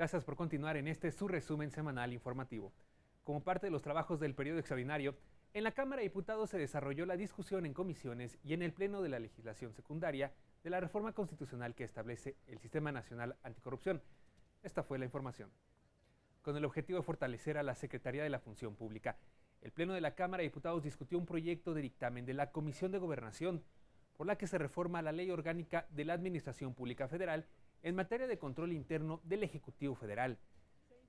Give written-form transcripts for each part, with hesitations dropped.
Gracias por continuar en este su resumen semanal informativo. Como parte de los trabajos del periodo extraordinario, en la Cámara de Diputados se desarrolló la discusión en comisiones y en el Pleno de la legislación secundaria de la reforma constitucional que establece el Sistema Nacional Anticorrupción. Esta fue la información. Con el objetivo de fortalecer a la Secretaría de la Función Pública, el Pleno de la Cámara de Diputados discutió un proyecto de dictamen de la Comisión de Gobernación, por la que se reforma la Ley Orgánica de la Administración Pública Federal en materia de control interno del Ejecutivo Federal.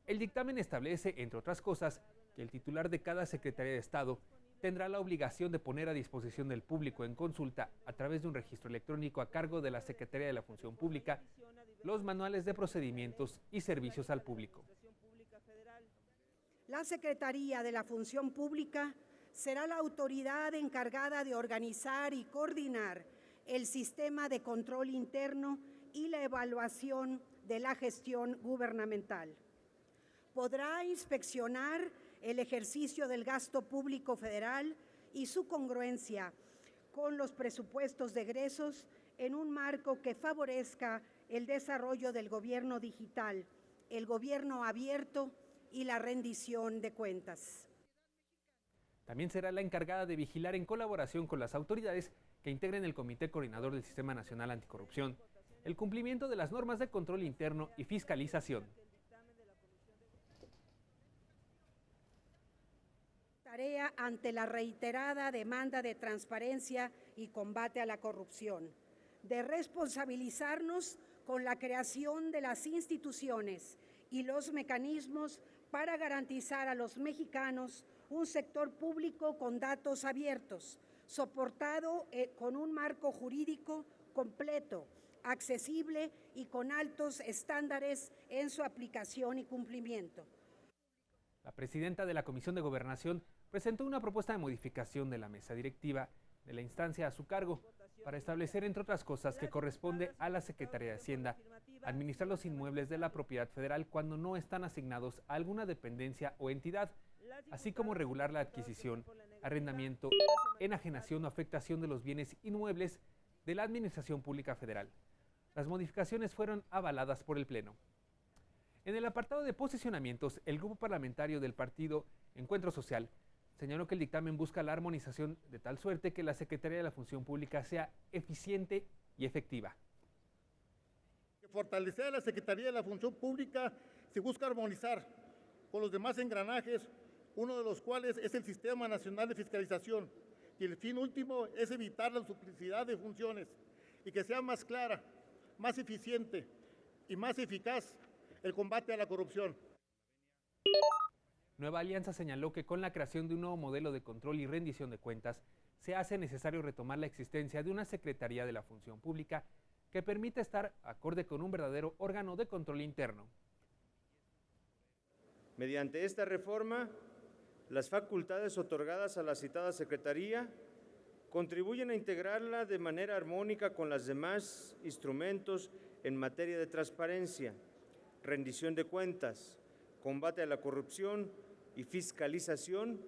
El dictamen establece, entre otras cosas, que el titular de cada Secretaría de Estado tendrá la obligación de poner a disposición del público en consulta a través de un registro electrónico a cargo de la Secretaría de la Función Pública los manuales de procedimientos y servicios al público. La Secretaría de la Función Pública será la autoridad encargada de organizar y coordinar el sistema de control interno y la evaluación de la gestión gubernamental. Podrá inspeccionar el ejercicio del gasto público federal y su congruencia con los presupuestos de egresos en un marco que favorezca el desarrollo del gobierno digital, el gobierno abierto y la rendición de cuentas. También será la encargada de vigilar en colaboración con las autoridades que integren el Comité Coordinador del Sistema Nacional Anticorrupción el cumplimiento de las normas de control interno y fiscalización. Tarea ante la reiterada demanda de transparencia y combate a la corrupción, de responsabilizarnos con la creación de las instituciones y los mecanismos para garantizar a los mexicanos un sector público con datos abiertos, soportado con un marco jurídico completo, accesible y con altos estándares en su aplicación y cumplimiento. La presidenta de la Comisión de Gobernación presentó una propuesta de modificación de la mesa directiva de la instancia a su cargo para establecer, entre otras cosas, que corresponde a la Secretaría de Hacienda administrar los inmuebles de la propiedad federal cuando no están asignados a alguna dependencia o entidad, así como regular la adquisición, arrendamiento, enajenación o afectación de los bienes inmuebles de la Administración Pública Federal. Las modificaciones fueron avaladas por el Pleno. En el apartado de posicionamientos, el grupo parlamentario del partido Encuentro Social señaló que el dictamen busca la armonización de tal suerte que la Secretaría de la Función Pública sea eficiente y efectiva. Fortalecer a la Secretaría de la Función Pública se busca armonizar con los demás engranajes, uno de los cuales es el Sistema Nacional de Fiscalización, y el fin último es evitar la duplicidad de funciones y que sea más clara, más eficiente y más eficaz el combate a la corrupción. Nueva Alianza señaló que con la creación de un nuevo modelo de control y rendición de cuentas, se hace necesario retomar la existencia de una Secretaría de la Función Pública que permita estar acorde con un verdadero órgano de control interno. Mediante esta reforma, las facultades otorgadas a la citada Secretaría contribuyen a integrarla de manera armónica con los demás instrumentos en materia de transparencia, rendición de cuentas, combate a la corrupción y fiscalización,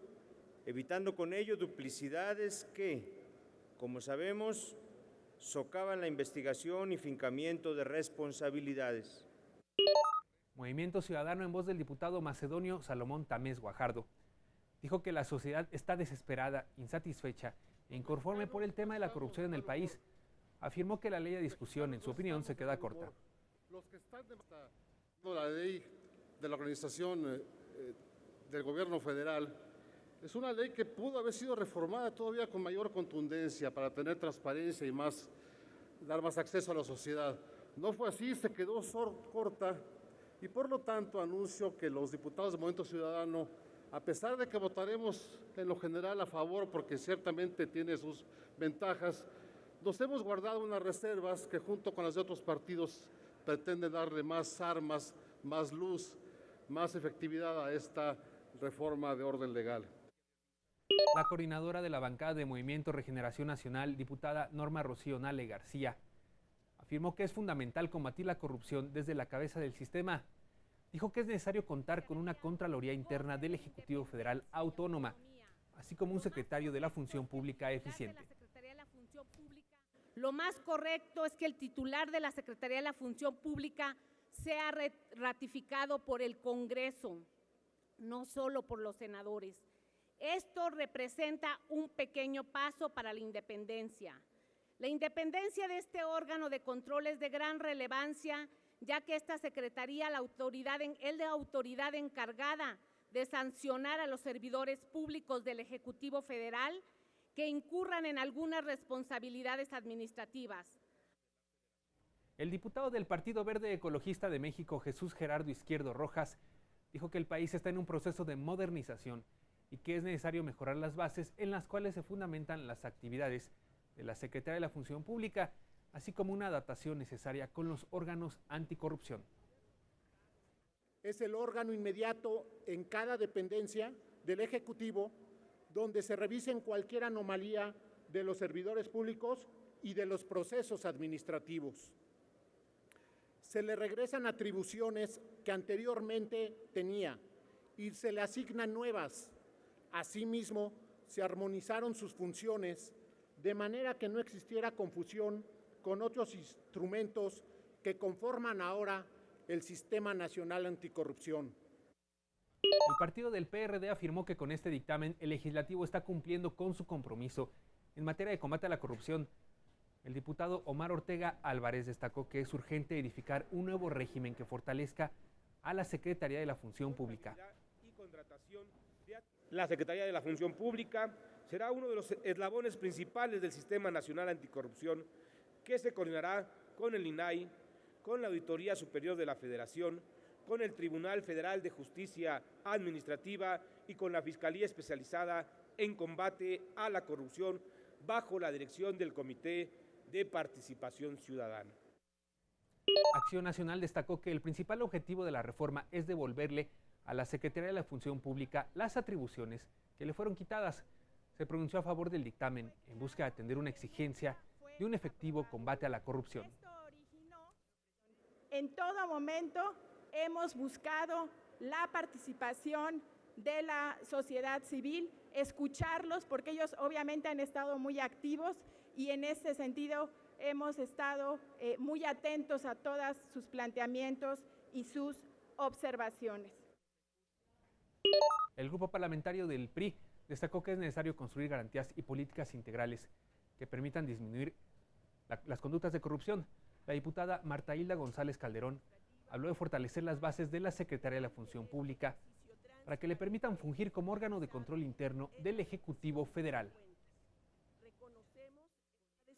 evitando con ello duplicidades que, como sabemos, socavan la investigación y fincamiento de responsabilidades. Movimiento Ciudadano, en voz del diputado macedonio Salomón Tamés Guajardo, dijo que la sociedad está desesperada, insatisfecha e inconforme por el tema de la corrupción en el país. Afirmó que la ley de discusión, en su opinión, se queda corta. Los que están la ley de la organización del gobierno federal es una ley que pudo haber sido reformada todavía con mayor contundencia para tener transparencia y dar más acceso a la sociedad. No fue así, se quedó corta y por lo tanto anuncio que los diputados de Movimiento Ciudadano, a pesar de que votaremos en lo general a favor porque ciertamente tiene sus ventajas, nos hemos guardado unas reservas que junto con las de otros partidos pretenden darle más armas, más luz, más efectividad a esta reforma de orden legal. La coordinadora de la bancada de Movimiento Regeneración Nacional, diputada Norma Rocío Nale García, afirmó que es fundamental combatir la corrupción desde la cabeza del sistema. Dijo que es necesario contar con una Contraloría Interna del Ejecutivo Federal autónoma, así como un secretario de la Función Pública eficiente. Lo más correcto es que el titular de la Secretaría de la Función Pública sea ratificado por el Congreso, no solo por los senadores. Esto representa un pequeño paso para la independencia. La independencia de este órgano de control es de gran relevancia, ya que esta secretaría es la autoridad encargada de sancionar a los servidores públicos del Ejecutivo Federal que incurran en algunas responsabilidades administrativas. El diputado del Partido Verde Ecologista de México, Jesús Gerardo Izquierdo Rojas, dijo que el país está en un proceso de modernización y que es necesario mejorar las bases en las cuales se fundamentan las actividades de la Secretaría de la Función Pública, así como una adaptación necesaria con los órganos anticorrupción. Es el órgano inmediato en cada dependencia del Ejecutivo donde se revisen cualquier anomalía de los servidores públicos y de los procesos administrativos. Se le regresan atribuciones que anteriormente tenía y se le asignan nuevas. Asimismo, se armonizaron sus funciones de manera que no existiera confusión con otros instrumentos que conforman ahora el Sistema Nacional Anticorrupción. El partido del PRD afirmó que con este dictamen el legislativo está cumpliendo con su compromiso en materia de combate a la corrupción. El diputado Omar Ortega Álvarez destacó que es urgente edificar un nuevo régimen que fortalezca a la Secretaría de la Función Pública. La Secretaría de la Función Pública será uno de los eslabones principales del Sistema Nacional Anticorrupción, que se coordinará con el INAI, con la Auditoría Superior de la Federación, con el Tribunal Federal de Justicia Administrativa y con la Fiscalía Especializada en Combate a la Corrupción, bajo la dirección del Comité de Participación Ciudadana. Acción Nacional destacó que el principal objetivo de la reforma es devolverle a la Secretaría de la Función Pública las atribuciones que le fueron quitadas. Se pronunció a favor del dictamen en busca de atender una exigencia de un efectivo combate a la corrupción. En todo momento hemos buscado la participación de la sociedad civil, escucharlos, porque ellos obviamente han estado muy activos y en ese sentido hemos estado muy atentos a todos sus planteamientos y sus observaciones. El grupo parlamentario del PRI destacó que es necesario construir garantías y políticas integrales que permitan disminuir las conductas de corrupción. La diputada Marta Hilda González Calderón habló de fortalecer las bases de la Secretaría de la Función Pública para que le permitan fungir como órgano de control interno del Ejecutivo Federal.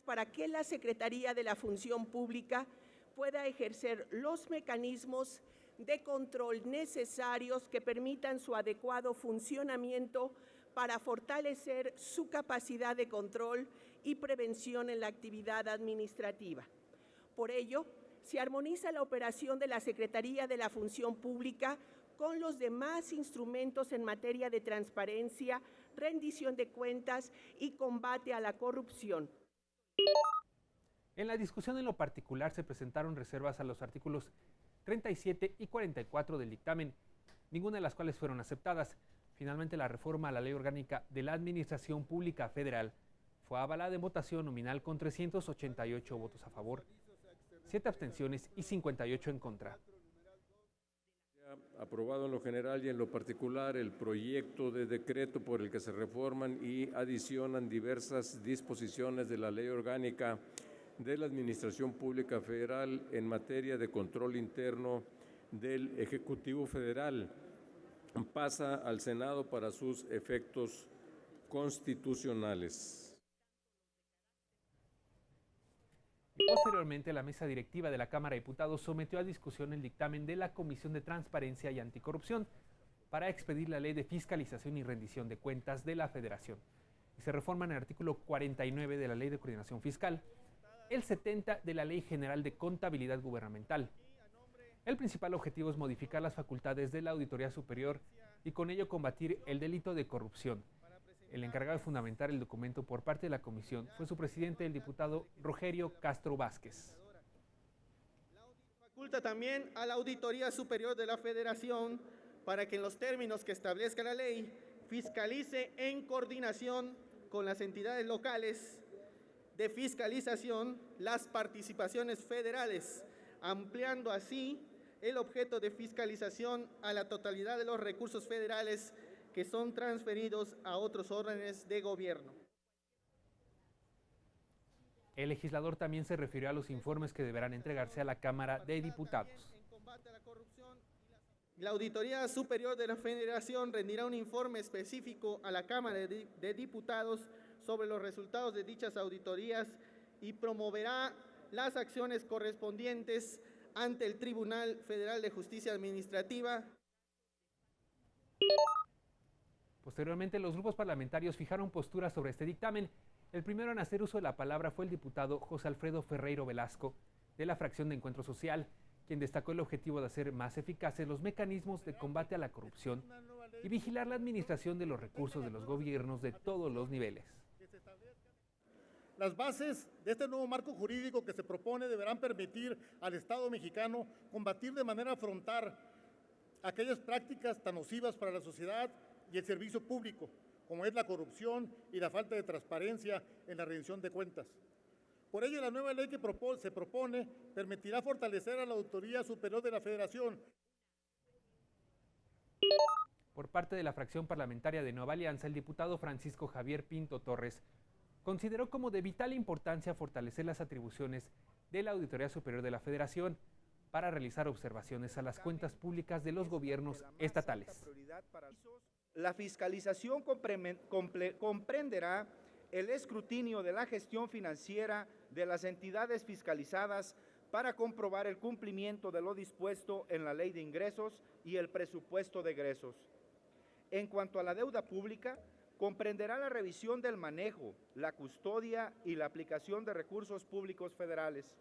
Para que la Secretaría de la Función Pública pueda ejercer los mecanismos de control necesarios que permitan su adecuado funcionamiento para fortalecer su capacidad de control y prevención en la actividad administrativa. Por ello, se armoniza la operación de la Secretaría de la Función Pública con los demás instrumentos en materia de transparencia, rendición de cuentas y combate a la corrupción. En la discusión en lo particular se presentaron reservas a los artículos 37 y 44 del dictamen, ninguna de las cuales fueron aceptadas. Finalmente, la reforma a la Ley Orgánica de la Administración Pública Federal fue avalada en votación nominal con 388 votos a favor, 7 abstenciones y 58 en contra. Aprobado en lo general y en lo particular el proyecto de decreto por el que se reforman y adicionan diversas disposiciones de la Ley Orgánica de la Administración Pública Federal en materia de control interno del Ejecutivo Federal. Pasa al Senado para sus efectos constitucionales. Posteriormente, la mesa directiva de la Cámara de Diputados sometió a discusión el dictamen de la Comisión de Transparencia y Anticorrupción para expedir la Ley de Fiscalización y Rendición de Cuentas de la Federación. Y se reforman el artículo 49 de la Ley de Coordinación Fiscal, el 70 de la Ley General de Contabilidad Gubernamental. El principal objetivo es modificar las facultades de la Auditoría Superior y con ello combatir el delito de corrupción. El encargado de fundamentar el documento por parte de la comisión fue su presidente, el diputado Rogerio Castro Vázquez. Faculta también a la Auditoría Superior de la Federación para que en los términos que establezca la ley fiscalice en coordinación con las entidades locales de fiscalización las participaciones federales, ampliando así el objeto de fiscalización a la totalidad de los recursos federales que son transferidos a otros órdenes de gobierno. El legislador también se refirió a los informes que deberán entregarse a la Cámara de Diputados. La Auditoría Superior de la Federación rendirá un informe específico a la Cámara de Diputados sobre los resultados de dichas auditorías y promoverá las acciones correspondientes ante el Tribunal Federal de Justicia Administrativa. Posteriormente, los grupos parlamentarios fijaron posturas sobre este dictamen. El primero en hacer uso de la palabra fue el diputado José Alfredo Ferreiro Velasco, de la fracción de Encuentro Social, quien destacó el objetivo de hacer más eficaces los mecanismos de combate a la corrupción y vigilar la administración de los recursos de los gobiernos de todos los niveles. Las bases de este nuevo marco jurídico que se propone deberán permitir al Estado mexicano combatir de manera frontal aquellas prácticas tan nocivas para la sociedad y el servicio público, como es la corrupción y la falta de transparencia en la rendición de cuentas. Por ello, la nueva ley que se propone permitirá fortalecer a la Auditoría Superior de la Federación. Por parte de la fracción parlamentaria de Nueva Alianza, el diputado Francisco Javier Pinto Torres consideró como de vital importancia fortalecer las atribuciones de la Auditoría Superior de la Federación para realizar observaciones a las cuentas públicas de los gobiernos estatales. La fiscalización comprenderá el escrutinio de la gestión financiera de las entidades fiscalizadas para comprobar el cumplimiento de lo dispuesto en la Ley de Ingresos y el Presupuesto de Egresos. En cuanto a la deuda pública, comprenderá la revisión del manejo, la custodia y la aplicación de recursos públicos federales.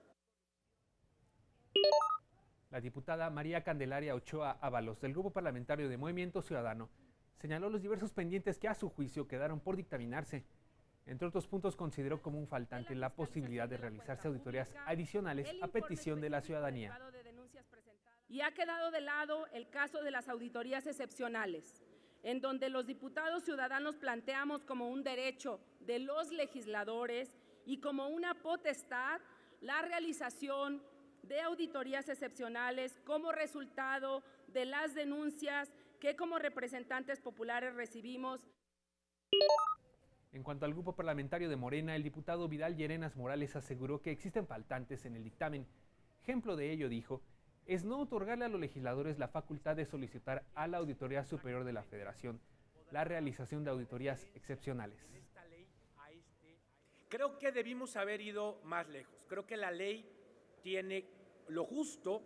La diputada María Candelaria Ochoa Ábalos, del Grupo Parlamentario de Movimiento Ciudadano, señaló los diversos pendientes que a su juicio quedaron por dictaminarse. Entre otros puntos, consideró como un faltante la posibilidad de realizarse auditorías adicionales a petición de la ciudadanía. Y ha quedado de lado el caso de las auditorías excepcionales, en donde los diputados ciudadanos planteamos como un derecho de los legisladores y como una potestad la realización de auditorías excepcionales como resultado de las denuncias que como representantes populares recibimos. En cuanto al grupo parlamentario de Morena, el diputado Vidal Llerenas Morales aseguró que existen faltantes en el dictamen. Ejemplo de ello, dijo, es no otorgarle a los legisladores la facultad de solicitar a la Auditoría Superior de la Federación la realización de auditorías excepcionales. Creo que debimos haber ido más lejos. Creo que la ley tiene lo justo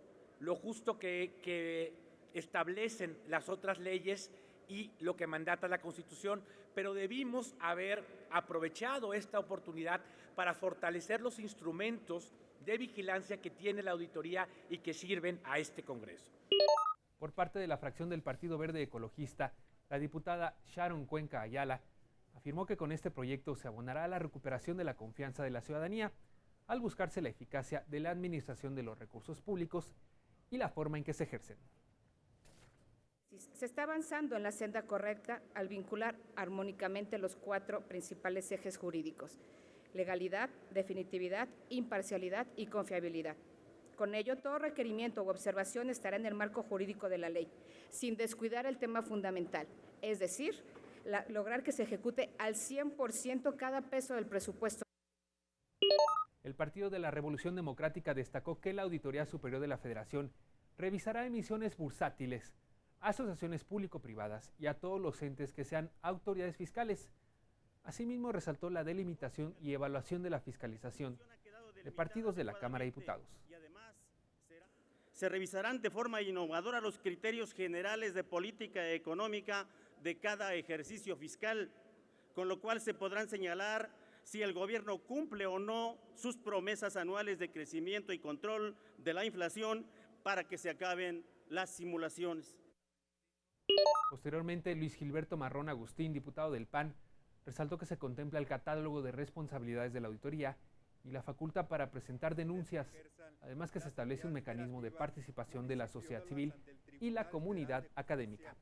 que establecen las otras leyes y lo que mandata la Constitución, pero debimos haber aprovechado esta oportunidad para fortalecer los instrumentos de vigilancia que tiene la auditoría y que sirven a este Congreso. Por parte de la fracción del Partido Verde Ecologista, la diputada Sharon Cuenca Ayala afirmó que con este proyecto se abonará a la recuperación de la confianza de la ciudadanía al buscarse la eficacia de la administración de los recursos públicos y la forma en que se ejercen. Se está avanzando en la senda correcta al vincular armónicamente los 4 principales ejes jurídicos: legalidad, definitividad, imparcialidad y confiabilidad. Con ello, todo requerimiento u observación estará en el marco jurídico de la ley, sin descuidar el tema fundamental, es decir, lograr que se ejecute al 100% cada peso del presupuesto. El Partido de la Revolución Democrática destacó que la Auditoría Superior de la Federación revisará emisiones bursátiles, asociaciones público-privadas y a todos los entes que sean autoridades fiscales. Asimismo, resaltó la delimitación y evaluación de la fiscalización de partidos de la Cámara de Diputados. Se revisarán de forma innovadora los criterios generales de política económica de cada ejercicio fiscal, con lo cual se podrán señalar si el gobierno cumple o no sus promesas anuales de crecimiento y control de la inflación para que se acaben las simulaciones. Posteriormente, Luis Gilberto Marrón Agustín, diputado del PAN, resaltó que se contempla el catálogo de responsabilidades de la auditoría y la facultad para presentar denuncias, además que se establece un mecanismo de participación de la sociedad civil y la comunidad académica.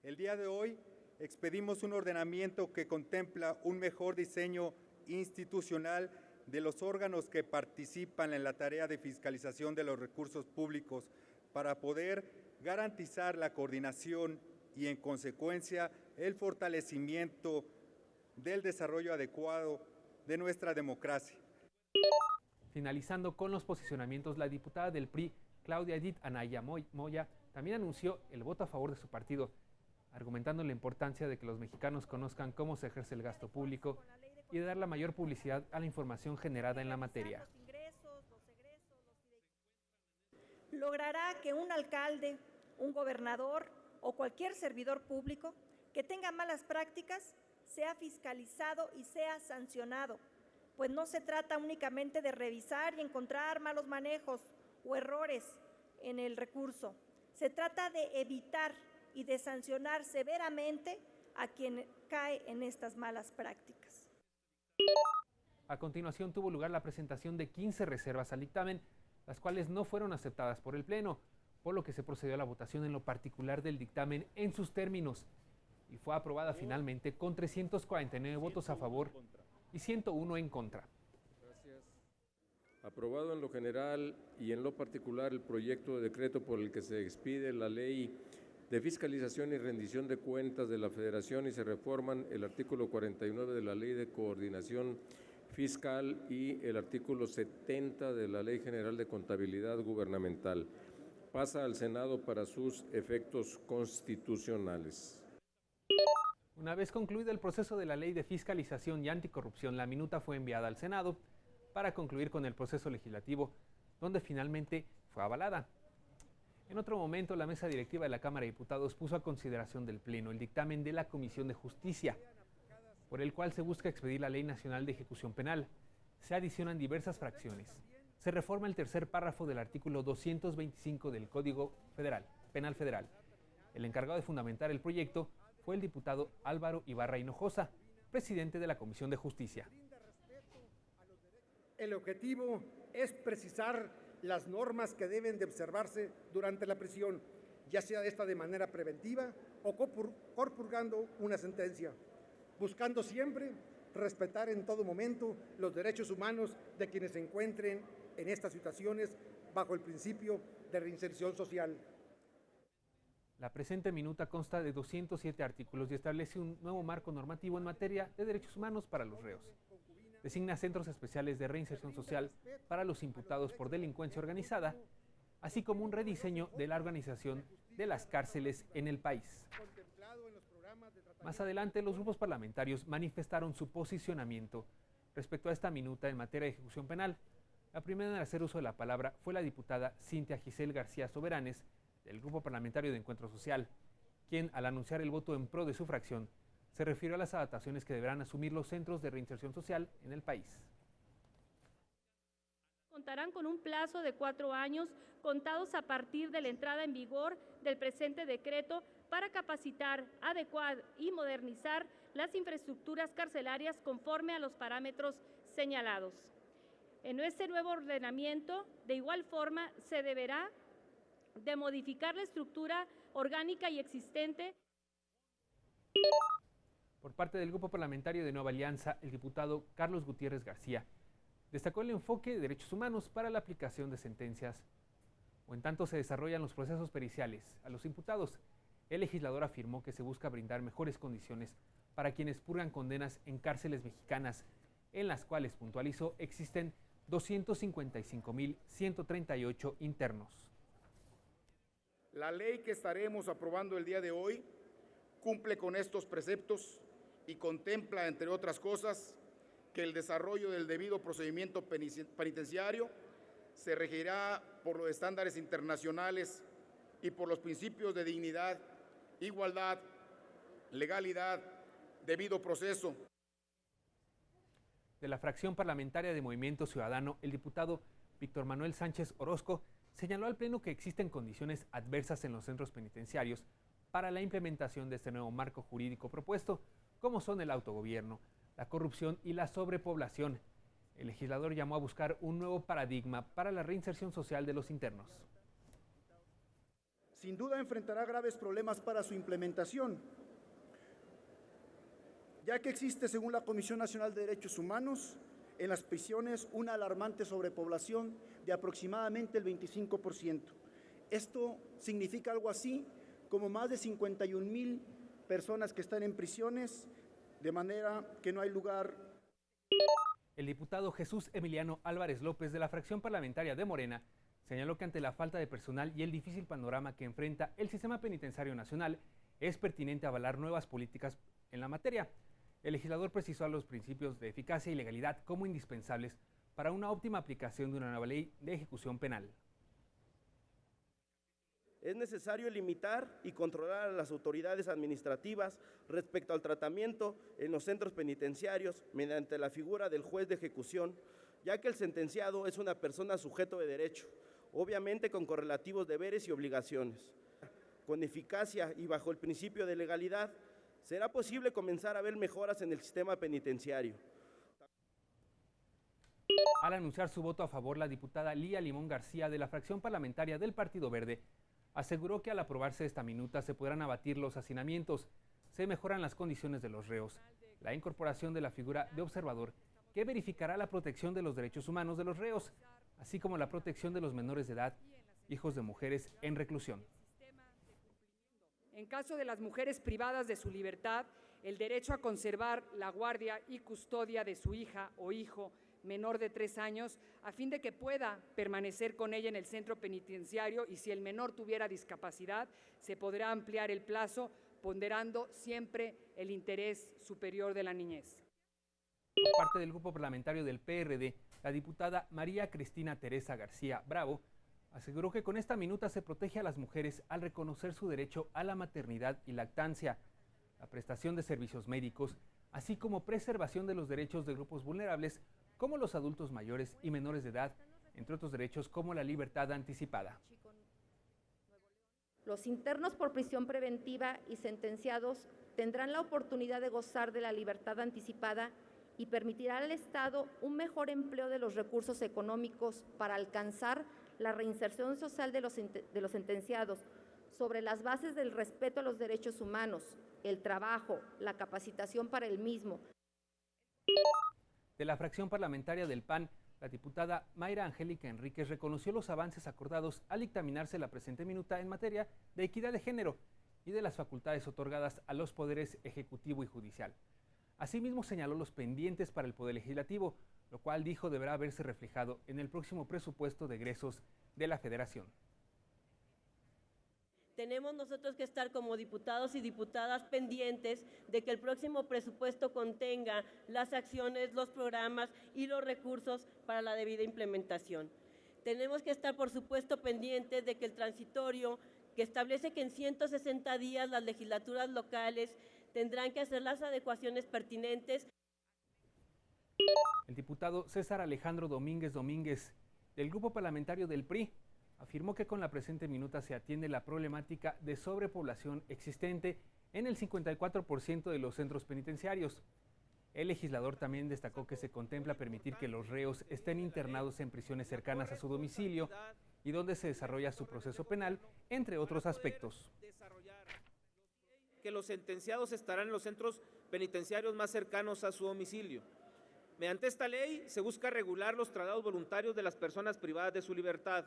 El día de hoy expedimos un ordenamiento que contempla un mejor diseño institucional de los órganos que participan en la tarea de fiscalización de los recursos públicos para poder garantizar la coordinación y, en consecuencia, el fortalecimiento del desarrollo adecuado de nuestra democracia. Finalizando con los posicionamientos, la diputada del PRI, Claudia Edith Anaya Moya, también anunció el voto a favor de su partido, argumentando la importancia de que los mexicanos conozcan cómo se ejerce el gasto público y de dar la mayor publicidad a la información generada en la materia. Logrará que un alcalde, un gobernador o cualquier servidor público que tenga malas prácticas sea fiscalizado y sea sancionado, pues no se trata únicamente de revisar y encontrar malos manejos o errores en el recurso. Se trata de evitar y de sancionar severamente a quien cae en estas malas prácticas. A continuación tuvo lugar la presentación de 15 reservas al dictamen, las cuales no fueron aceptadas por el Pleno, por lo que se procedió a la votación en lo particular del dictamen en sus términos y fue aprobada finalmente con 349 votos a favor y 101 en contra. Aprobado en lo general y en lo particular el proyecto de decreto por el que se expide la Ley de Fiscalización y Rendición de Cuentas de la Federación y se reforman el artículo 49 de la Ley de Coordinación Fiscal y el artículo 70 de la Ley General de Contabilidad Gubernamental. Pasa al Senado para sus efectos constitucionales. Una vez concluido el proceso de la Ley de Fiscalización y Anticorrupción, la minuta fue enviada al Senado para concluir con el proceso legislativo, donde finalmente fue avalada. En otro momento, la mesa directiva de la Cámara de Diputados puso a consideración del Pleno el dictamen de la Comisión de Justicia, por el cual se busca expedir la Ley Nacional de Ejecución Penal. Se adicionan diversas fracciones. Se reforma el tercer párrafo del artículo 225 del Código Penal Federal. El encargado de fundamentar el proyecto fue el diputado Álvaro Ibarra Hinojosa, presidente de la Comisión de Justicia. El objetivo es precisar las normas que deben de observarse durante la prisión, ya sea esta de manera preventiva o purgando una sentencia, buscando siempre respetar en todo momento los derechos humanos de quienes se encuentren en estas situaciones bajo el principio de reinserción social. La presente minuta consta de 207 artículos y establece un nuevo marco normativo en materia de derechos humanos para los reos. Designa centros especiales de reinserción social para los imputados por delincuencia organizada, así como un rediseño de la organización de las cárceles en el país. Más adelante, los grupos parlamentarios manifestaron su posicionamiento respecto a esta minuta en materia de ejecución penal. La primera en hacer uso de la palabra fue la diputada Cintia Giselle García Soberanes, del Grupo Parlamentario de Encuentro Social, quien, al anunciar el voto en pro de su fracción, se refirió a las adaptaciones que deberán asumir los centros de reinserción social en el país. Contarán con un plazo de 4 años contados a partir de la entrada en vigor del presente decreto para capacitar, adecuar y modernizar las infraestructuras carcelarias conforme a los parámetros señalados. En este nuevo ordenamiento, de igual forma, se deberá de modificar la estructura orgánica y existente. Por parte del Grupo Parlamentario de Nueva Alianza, el diputado Carlos Gutiérrez García destacó el enfoque de derechos humanos para la aplicación de sentencias, o en tanto se desarrollan los procesos periciales a los imputados. El legislador afirmó que se busca brindar mejores condiciones para quienes purgan condenas en cárceles mexicanas, en las cuales, puntualizó, existen 255.138 internos. La ley que estaremos aprobando el día de hoy cumple con estos preceptos y contempla, entre otras cosas, que el desarrollo del debido procedimiento penitenciario se regirá por los estándares internacionales y por los principios de dignidad, igualdad, legalidad, debido proceso. De la fracción parlamentaria de Movimiento Ciudadano, el diputado Víctor Manuel Sánchez Orozco señaló al Pleno que existen condiciones adversas en los centros penitenciarios para la implementación de este nuevo marco jurídico propuesto, como son el autogobierno, la corrupción y la sobrepoblación. El legislador llamó a buscar un nuevo paradigma para la reinserción social de los internos. Sin duda enfrentará graves problemas para su implementación, ya que existe, según la Comisión Nacional de Derechos Humanos, en las prisiones una alarmante sobrepoblación de aproximadamente el 25%. Esto significa algo así como más de 51,000 personas que están en prisiones, de manera que no hay lugar. El diputado Jesús Emiliano Álvarez López, de la fracción parlamentaria de Morena, señaló que ante la falta de personal y el difícil panorama que enfrenta el sistema penitenciario nacional, es pertinente avalar nuevas políticas en la materia. El legislador precisó a los principios de eficacia y legalidad como indispensables para una óptima aplicación de una nueva ley de ejecución penal. Es necesario limitar y controlar a las autoridades administrativas respecto al tratamiento en los centros penitenciarios mediante la figura del juez de ejecución, ya que el sentenciado es una persona sujeto de derecho, obviamente con correlativos deberes y obligaciones. Con eficacia y bajo el principio de legalidad, será posible comenzar a ver mejoras en el sistema penitenciario. Al anunciar su voto a favor, la diputada Lía Limón García, de la fracción parlamentaria del Partido Verde, aseguró que al aprobarse esta minuta se podrán abatir los hacinamientos, se mejoran las condiciones de los reos, la incorporación de la figura de observador que verificará la protección de los derechos humanos de los reos, así como la protección de los menores de edad, hijos de mujeres en reclusión. En caso de las mujeres privadas de su libertad, el derecho a conservar la guardia y custodia de su hija o hijo menor de 3 años, a fin de que pueda permanecer con ella en el centro penitenciario, y si el menor tuviera discapacidad, se podrá ampliar el plazo, ponderando siempre el interés superior de la niñez. Por parte del grupo parlamentario del PRD, la diputada María Cristina Teresa García Bravo aseguró que con esta minuta se protege a las mujeres al reconocer su derecho a la maternidad y lactancia, la prestación de servicios médicos, así como preservación de los derechos de grupos vulnerables como los adultos mayores y menores de edad, entre otros derechos como la libertad anticipada. Los internos por prisión preventiva y sentenciados tendrán la oportunidad de gozar de la libertad anticipada y permitirá al Estado un mejor empleo de los recursos económicos para alcanzar la reinserción social de los sentenciados sobre las bases del respeto a los derechos humanos, el trabajo, la capacitación para el mismo. De la fracción parlamentaria del PAN, la diputada Mayra Angélica Enríquez reconoció los avances acordados al dictaminarse la presente minuta en materia de equidad de género y de las facultades otorgadas a los poderes ejecutivo y judicial. Asimismo, señaló los pendientes para el Poder Legislativo, lo cual dijo deberá verse reflejado en el próximo presupuesto de egresos de la Federación. Tenemos nosotros que estar como diputados y diputadas pendientes de que el próximo presupuesto contenga las acciones, los programas y los recursos para la debida implementación. Tenemos que estar, por supuesto, pendientes de que el transitorio, que establece que en 160 días las legislaturas locales tendrán que hacer las adecuaciones pertinentes. El diputado César Alejandro Domínguez del grupo parlamentario del PRI, afirmó que con la presente minuta se atiende la problemática de sobrepoblación existente en el 54% de los centros penitenciarios. El legislador también destacó que se contempla permitir que los reos estén internados en prisiones cercanas a su domicilio y donde se desarrolla su proceso penal, entre otros aspectos. Que los sentenciados estarán en los centros penitenciarios más cercanos a su domicilio. Mediante esta ley se busca regular los traslados voluntarios de las personas privadas de su libertad.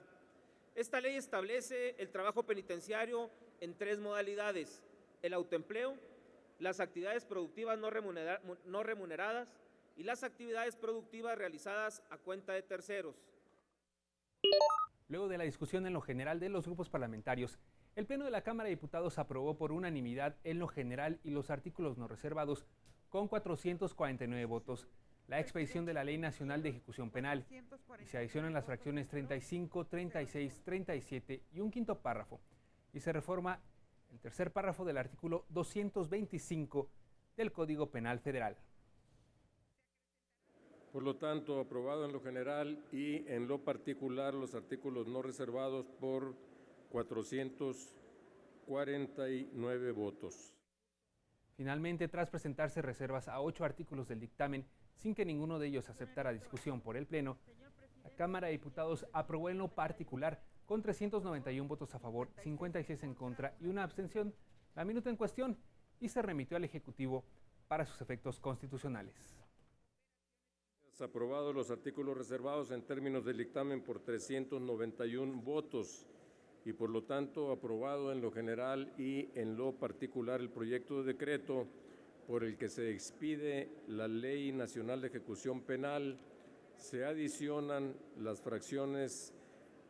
Esta ley establece el trabajo penitenciario en 3 modalidades: el autoempleo, las actividades productivas no remuneradas y las actividades productivas realizadas a cuenta de terceros. Luego de la discusión en lo general de los grupos parlamentarios, el Pleno de la Cámara de Diputados aprobó por unanimidad en lo general y los artículos no reservados, con 449 votos, la expedición de la Ley Nacional de Ejecución Penal, y se adicionan las fracciones 35, 36, 37 y un quinto párrafo, y se reforma el tercer párrafo del artículo 225 del Código Penal Federal. Por lo tanto, aprobado en lo general y en lo particular los artículos no reservados por 449 votos. Finalmente, tras presentarse reservas a 8 artículos del dictamen, sin que ninguno de ellos aceptara discusión por el Pleno, la Cámara de Diputados aprobó en lo particular, con 391 votos a favor, 56 en contra y una abstención, la minuta en cuestión, y se remitió al Ejecutivo para sus efectos constitucionales. Aprobados los artículos reservados en términos del dictamen por 391 votos y por lo tanto aprobado en lo general y en lo particular el proyecto de decreto por el que se expide la Ley Nacional de Ejecución Penal. Se adicionan las fracciones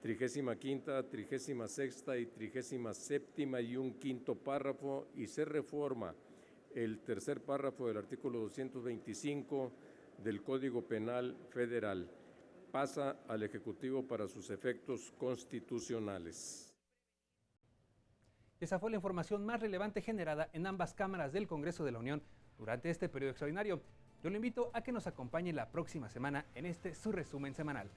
35ª, 36ª y 37ª y un quinto párrafo, y se reforma el tercer párrafo del artículo 225 del Código Penal Federal. Pasa al Ejecutivo para sus efectos constitucionales. Esa fue la información más relevante generada en ambas cámaras del Congreso de la Unión durante este periodo extraordinario. Yo lo invito a que nos acompañe la próxima semana en su resumen semanal.